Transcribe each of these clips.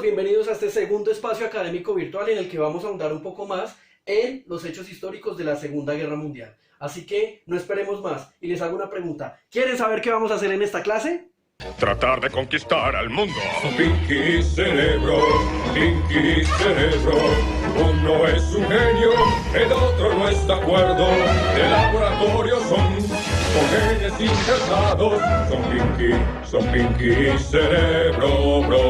bienvenidos a este segundo espacio académico virtual en el que vamos a ahondar un poco más en los hechos históricos de la Segunda Guerra Mundial. Así que no esperemos más y les hago una pregunta. ¿Quieren saber qué vamos a hacer en esta clase? Tratar de conquistar al mundo. Pinky Cerebro, uno es un genio, el otro no está de acuerdo. De laboratorio son genes injertados. Son Pinky Cerebro, bro.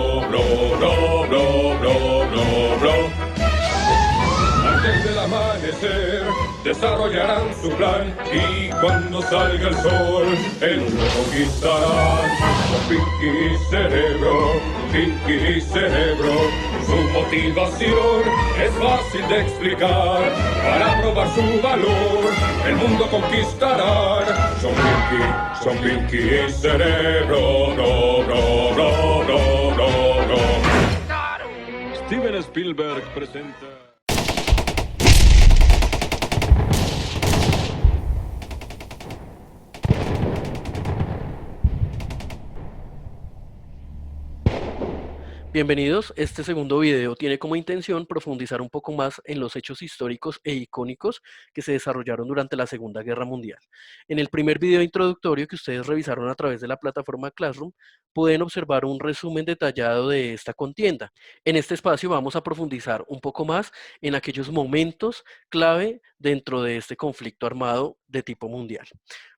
Antes del amanecer desarrollarán su plan y cuando salga el sol, el mundo conquistarán. Con Pinky Cerebro, su motivación es fácil de explicar. Para probar su valor, el mundo conquistarán. Son Pinky Cerebro, bro. Steven Spielberg presenta... Bienvenidos, este segundo video tiene como intención profundizar un poco más en los hechos históricos e icónicos que se desarrollaron durante la Segunda Guerra Mundial. En el primer video introductorio que ustedes revisaron a través de la plataforma Classroom, pueden observar un resumen detallado de esta contienda. En este espacio vamos a profundizar un poco más en aquellos momentos clave dentro de este conflicto armado de tipo mundial.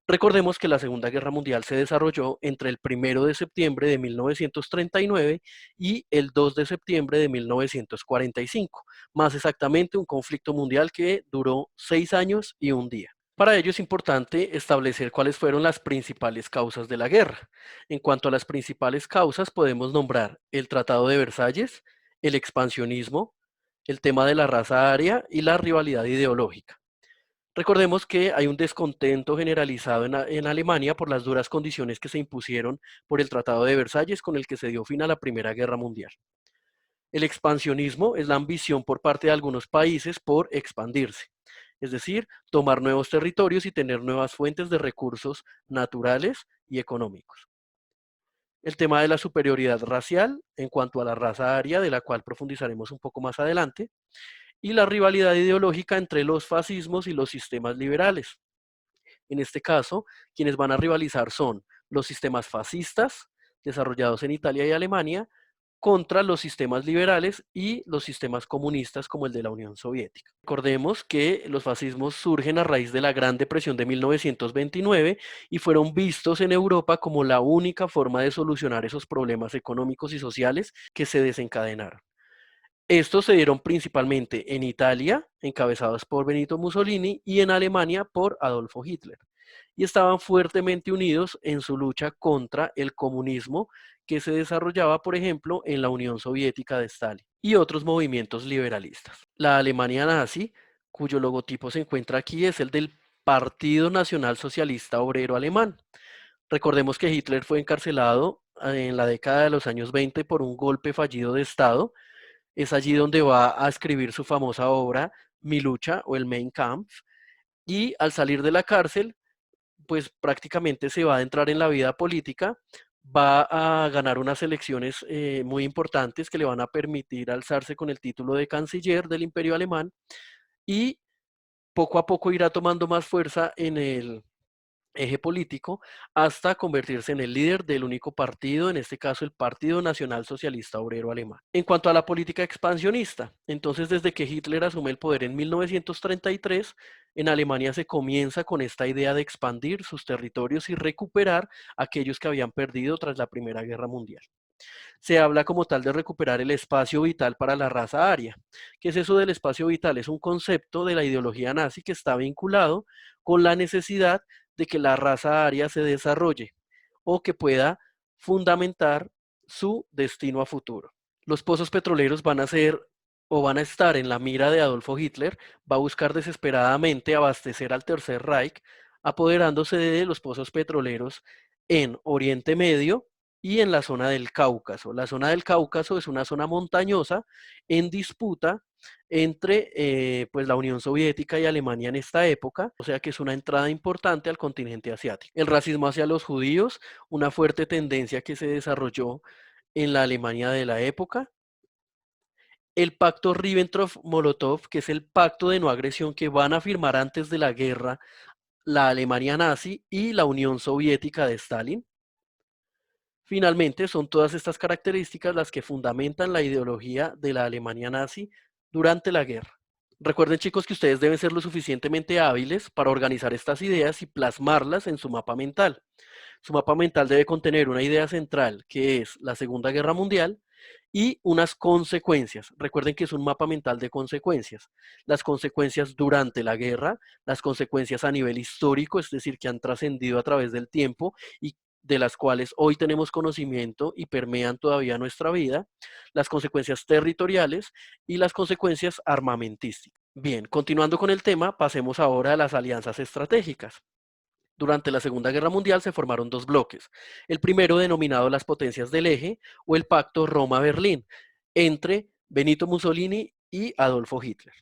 Recordemos que la Segunda Guerra Mundial se desarrolló entre el 1 de septiembre de 1939 y el 2 de septiembre de 1945, más exactamente un conflicto mundial que duró 6 años y un día. Para ello es importante establecer cuáles fueron las principales causas de la guerra. En cuanto a las principales causas, podemos nombrar el Tratado de Versalles, el expansionismo, el tema de la raza aria y la rivalidad ideológica. Recordemos que hay un descontento generalizado en Alemania por las duras condiciones que se impusieron por el Tratado de Versalles con el que se dio fin a la Primera Guerra Mundial. El expansionismo es la ambición por parte de algunos países por expandirse, es decir, tomar nuevos territorios y tener nuevas fuentes de recursos naturales y económicos. El tema de la superioridad racial en cuanto a la raza aria, de la cual profundizaremos un poco más adelante, y la rivalidad ideológica entre los fascismos y los sistemas liberales. En este caso, quienes van a rivalizar son los sistemas fascistas, desarrollados en Italia y Alemania, contra los sistemas liberales y los sistemas comunistas como el de la Unión Soviética. Recordemos que los fascismos surgen a raíz de la Gran Depresión de 1929 y fueron vistos en Europa como la única forma de solucionar esos problemas económicos y sociales que se desencadenaron. Estos se dieron principalmente en Italia, encabezados por Benito Mussolini, y en Alemania por Adolfo Hitler. Y estaban fuertemente unidos en su lucha contra el comunismo que se desarrollaba, por ejemplo, en la Unión Soviética de Stalin y otros movimientos liberalistas. La Alemania nazi, cuyo logotipo se encuentra aquí, es el del Partido Nacional Socialista Obrero Alemán. Recordemos que Hitler fue encarcelado en la década de los años 20 por un golpe fallido de Estado. Es allí donde va a escribir su famosa obra, Mi lucha o el Mein Kampf, y al salir de la cárcel, pues prácticamente se va a entrar en la vida política, va a ganar unas elecciones muy importantes que le van a permitir alzarse con el título de canciller del Imperio Alemán y poco a poco irá tomando más fuerza en el eje político hasta convertirse en el líder del único partido, en este caso el Partido Nacional Socialista Obrero Alemán. En cuanto a la política expansionista, entonces desde que Hitler asume el poder en 1933, en Alemania se comienza con esta idea de expandir sus territorios y recuperar aquellos que habían perdido tras la Primera Guerra Mundial. Se habla como tal de recuperar el espacio vital para la raza aria. ¿Qué es eso del espacio vital? Es un concepto de la ideología nazi que está vinculado con la necesidad de que la raza aria se desarrolle o que pueda fundamentar su destino a futuro. Los pozos petroleros van a ser o van a estar en la mira de Adolfo Hitler. Va a buscar desesperadamente abastecer al Tercer Reich, apoderándose de los pozos petroleros en Oriente Medio y en la zona del Cáucaso. La zona del Cáucaso es una zona montañosa en disputa entre pues la Unión Soviética y Alemania en esta época, o sea que es una entrada importante al continente asiático. El racismo hacia los judíos, una fuerte tendencia que se desarrolló en la Alemania de la época, el pacto Ribbentrop-Molotov, que es el pacto de no agresión que van a firmar antes de la guerra la Alemania nazi y la Unión Soviética de Stalin. Finalmente, son todas estas características las que fundamentan la ideología de la Alemania nazi durante la guerra. Recuerden, chicos, que ustedes deben ser lo suficientemente hábiles para organizar estas ideas y plasmarlas en su mapa mental. Su mapa mental debe contener una idea central, que es la Segunda Guerra Mundial, y unas consecuencias. Recuerden que es un mapa mental de consecuencias. Las consecuencias durante la guerra, las consecuencias a nivel histórico, es decir, que han trascendido a través del tiempo y de las cuales hoy tenemos conocimiento y permean todavía nuestra vida, las consecuencias territoriales y las consecuencias armamentísticas. Bien, continuando con el tema, pasemos ahora a las alianzas estratégicas. Durante la Segunda Guerra Mundial se formaron dos bloques. El primero denominado las potencias del eje o el pacto Roma-Berlín entre Benito Mussolini y Adolfo Hitler.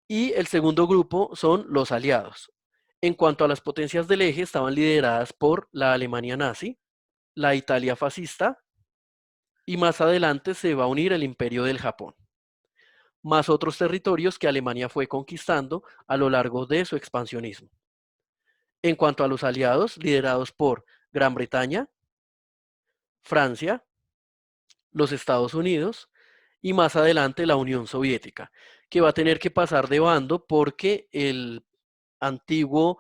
Y el segundo grupo son los aliados. En cuanto a las potencias del eje, estaban lideradas por la Alemania nazi, la Italia fascista y más adelante se va a unir el Imperio del Japón, más otros territorios que Alemania fue conquistando a lo largo de su expansionismo. En cuanto a los aliados, liderados por Gran Bretaña, Francia, los Estados Unidos y más adelante la Unión Soviética, que va a tener que pasar de bando porque el antiguo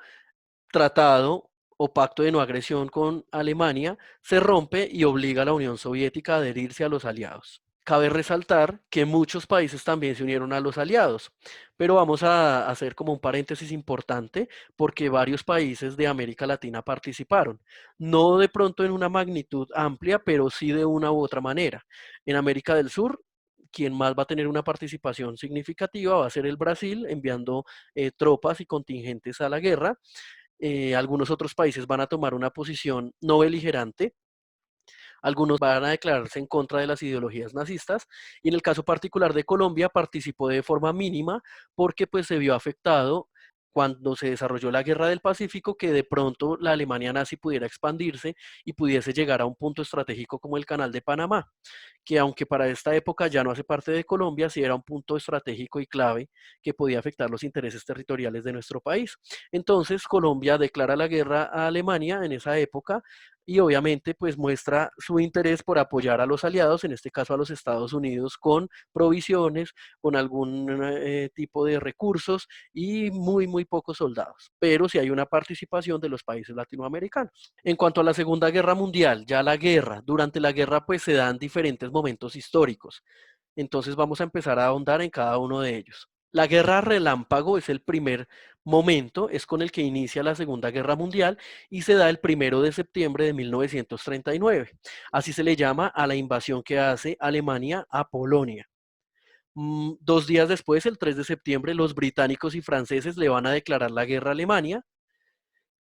tratado o pacto de no agresión con Alemania se rompe y obliga a la Unión Soviética a adherirse a los aliados. Cabe resaltar que muchos países también se unieron a los aliados, pero vamos a hacer como un paréntesis importante porque varios países de América Latina participaron, no de pronto en una magnitud amplia, pero sí de una u otra manera. En América del Sur, quien más va a tener una participación significativa va a ser el Brasil, enviando tropas y contingentes a la guerra. Algunos otros países van a tomar una posición no beligerante, algunos van a declararse en contra de las ideologías nazistas y en el caso particular de Colombia participó de forma mínima porque pues se vio afectado cuando se desarrolló la Guerra del Pacífico que de pronto la Alemania nazi pudiera expandirse y pudiese llegar a un punto estratégico como el Canal de Panamá, que aunque para esta época ya no hace parte de Colombia, sí era un punto estratégico y clave que podía afectar los intereses territoriales de nuestro país. Entonces Colombia declara la guerra a Alemania en esa época y obviamente pues muestra su interés por apoyar a los aliados, en este caso a los Estados Unidos, con provisiones, con algún tipo de recursos y muy pocos soldados, pero sí hay una participación de los países latinoamericanos. En cuanto a la Segunda Guerra Mundial, ya la guerra, durante la guerra pues se dan diferentes momentos históricos, entonces vamos a empezar a ahondar en cada uno de ellos. La guerra relámpago es el primer momento, es con el que inicia la Segunda Guerra Mundial y se da el 1 de septiembre de 1939. Así se le llama a la invasión que hace Alemania a Polonia. 2 días después, el 3 de septiembre, los británicos y franceses le van a declarar la guerra a Alemania.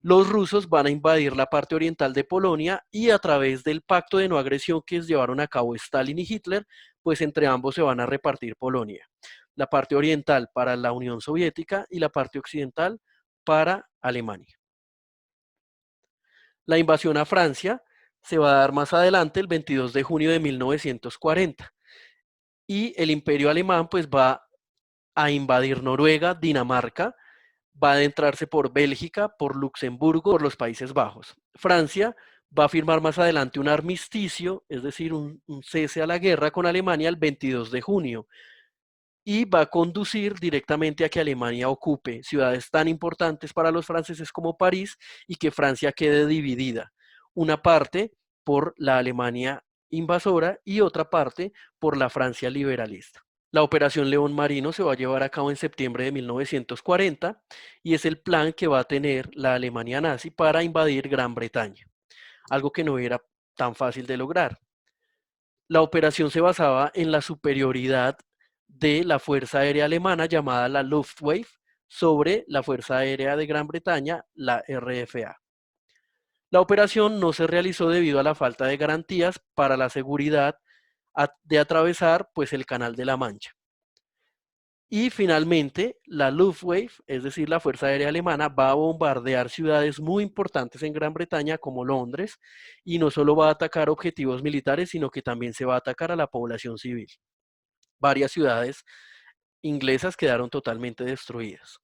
Los rusos van a invadir la parte oriental de Polonia y a través del pacto de no agresión que llevaron a cabo Stalin y Hitler, pues entre ambos se van a repartir Polonia. La parte oriental para la Unión Soviética y la parte occidental para Alemania. La invasión a Francia se va a dar más adelante, el 22 de junio de 1940. Y el imperio alemán pues va a invadir Noruega, Dinamarca, va a adentrarse por Bélgica, por Luxemburgo, por los Países Bajos. Francia va a firmar más adelante un armisticio, es decir, un cese a la guerra con Alemania el 22 de junio y va a conducir directamente a que Alemania ocupe ciudades tan importantes para los franceses como París y que Francia quede dividida. Una parte por la Alemania invasora y otra parte por la Francia liberalista. La Operación León Marino se va a llevar a cabo en septiembre de 1940 y es el plan que va a tener la Alemania nazi para invadir Gran Bretaña, algo que no era tan fácil de lograr. La operación se basaba en la superioridad de la Fuerza Aérea Alemana llamada la Luftwaffe sobre la Fuerza Aérea de Gran Bretaña, la RFA. La operación no se realizó debido a la falta de garantías para la seguridad de atravesar pues, el Canal de la Mancha. Y finalmente, la Luftwaffe, es decir, la Fuerza Aérea Alemana, va a bombardear ciudades muy importantes en Gran Bretaña como Londres y no solo va a atacar objetivos militares, sino que también se va a atacar a la población civil. varias ciudades inglesas quedaron totalmente destruidas.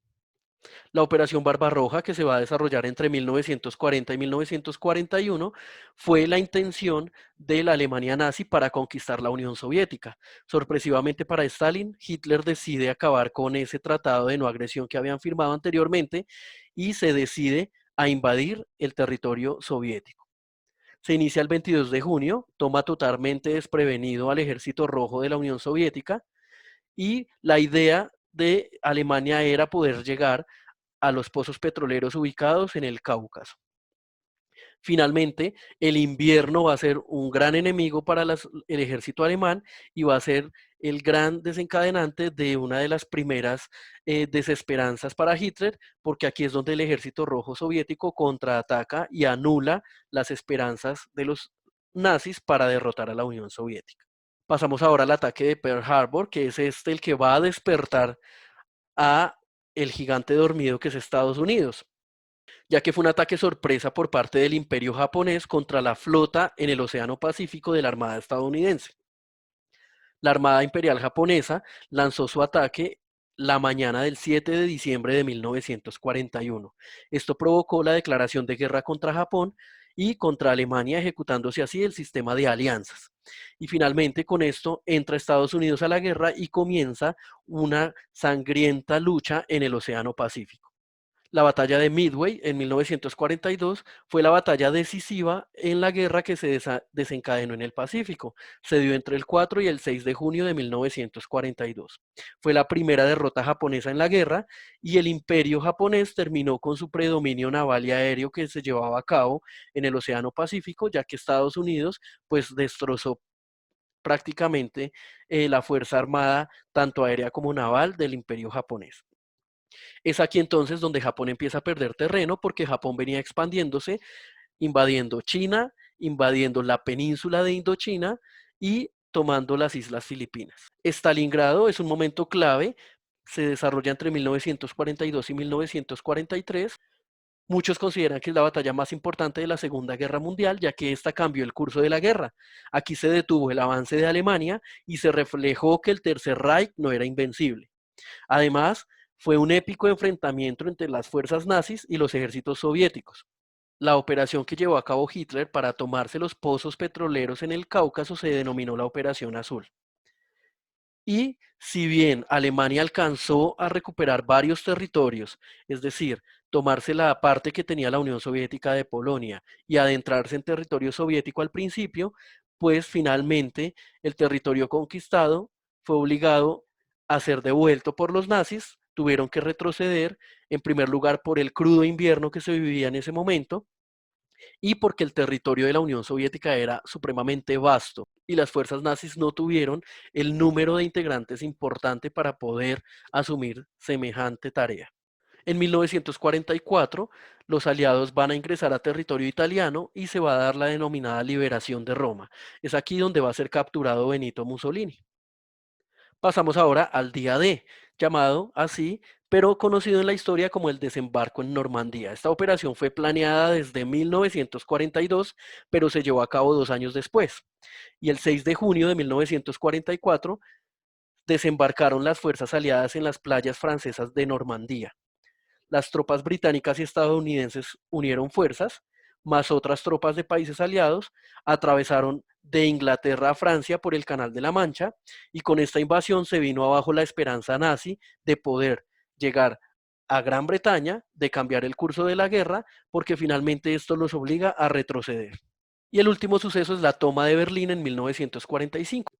La Operación Barbarroja, que se va a desarrollar entre 1940 y 1941, fue la intención de la Alemania nazi para conquistar la Unión Soviética. Sorpresivamente para Stalin, Hitler decide acabar con ese tratado de no agresión que habían firmado anteriormente y se decide a invadir el territorio soviético. Se inicia el 22 de junio, toma totalmente desprevenido al Ejército Rojo de la Unión Soviética y la idea de Alemania era poder llegar a los pozos petroleros ubicados en el Cáucaso. Finalmente, el invierno va a ser un gran enemigo para el ejército alemán y va a ser el gran desencadenante de una de las primeras desesperanzas para Hitler, porque aquí es donde el ejército rojo soviético contraataca y anula las esperanzas de los nazis para derrotar a la Unión Soviética. Pasamos ahora al ataque de Pearl Harbor, que es el que va a despertar a el gigante dormido que es Estados Unidos, ya que fue un ataque sorpresa por parte del Imperio japonés contra la flota en el Océano Pacífico de la Armada estadounidense. La Armada Imperial japonesa lanzó su ataque la mañana del 7 de diciembre de 1941. Esto provocó la declaración de guerra contra Japón y contra Alemania, ejecutándose así el sistema de alianzas. Y finalmente con esto entra Estados Unidos a la guerra y comienza una sangrienta lucha en el Océano Pacífico. La batalla de Midway en 1942 fue la batalla decisiva en la guerra que se desencadenó en el Pacífico. Se dio entre el 4 y el 6 de junio de 1942. Fue la primera derrota japonesa en la guerra y el imperio japonés terminó con su predominio naval y aéreo que se llevaba a cabo en el Océano Pacífico, ya que Estados Unidos pues destrozó prácticamente la fuerza armada tanto aérea como naval del imperio japonés. Es aquí entonces donde Japón empieza a perder terreno porque Japón venía expandiéndose, invadiendo China, invadiendo la península de Indochina y tomando las islas Filipinas. Stalingrado es un momento clave, se desarrolla entre 1942 y 1943. Muchos consideran que es la batalla más importante de la Segunda Guerra Mundial, ya que esta cambió el curso de la guerra. Aquí se detuvo el avance de Alemania y se reflejó que el Tercer Reich no era invencible. Además, fue un épico enfrentamiento entre las fuerzas nazis y los ejércitos soviéticos. La operación que llevó a cabo Hitler para tomarse los pozos petroleros en el Cáucaso se denominó la Operación Azul. Y si bien Alemania alcanzó a recuperar varios territorios, es decir, tomarse la parte que tenía la Unión Soviética de Polonia y adentrarse en territorio soviético al principio, pues finalmente el territorio conquistado fue obligado a ser devuelto por los nazis, tuvieron que retroceder, en primer lugar por el crudo invierno que se vivía en ese momento, y porque el territorio de la Unión Soviética era supremamente vasto y las fuerzas nazis no tuvieron el número de integrantes importante para poder asumir semejante tarea. En 1944, los aliados van a ingresar a territorio italiano y se va a dar la denominada liberación de Roma. Es aquí donde va a ser capturado Benito Mussolini. Pasamos ahora al día D, llamado así, pero conocido en la historia como el desembarco en Normandía. Esta operación fue planeada desde 1942, pero se llevó a cabo 2 años después. Y el 6 de junio de 1944 desembarcaron las fuerzas aliadas en las playas francesas de Normandía. Las tropas británicas y estadounidenses unieron fuerzas, más otras tropas de países aliados, atravesaron de Inglaterra a Francia por el Canal de la Mancha, y con esta invasión se vino abajo la esperanza nazi de poder llegar a Gran Bretaña, de cambiar el curso de la guerra, porque finalmente esto los obliga a retroceder. Y el último suceso es la toma de Berlín en 1945.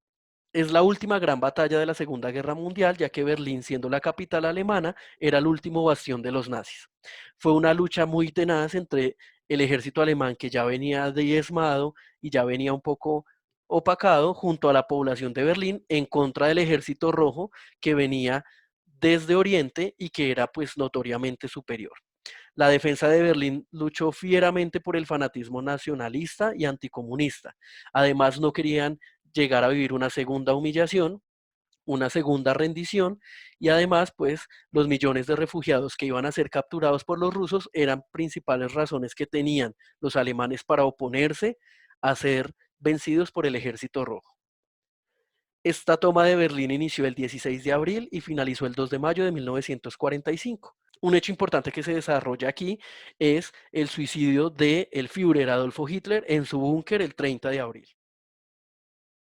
Es la última gran batalla de la Segunda Guerra Mundial, ya que Berlín, siendo la capital alemana, era el último bastión de los nazis. Fue una lucha muy tenaz entre el ejército alemán, que ya venía diezmado y ya venía un poco opacado, junto a la población de Berlín, en contra del ejército rojo, que venía desde Oriente y que era pues notoriamente superior. La defensa de Berlín luchó fieramente por el fanatismo nacionalista y anticomunista. Además, no querían llegar a vivir una segunda humillación, una segunda rendición, y además, pues, los millones de refugiados que iban a ser capturados por los rusos eran principales razones que tenían los alemanes para oponerse a ser vencidos por el ejército rojo. Esta toma de Berlín inició el 16 de abril y finalizó el 2 de mayo de 1945. Un hecho importante que se desarrolla aquí es el suicidio del Führer Adolfo Hitler en su búnker el 30 de abril.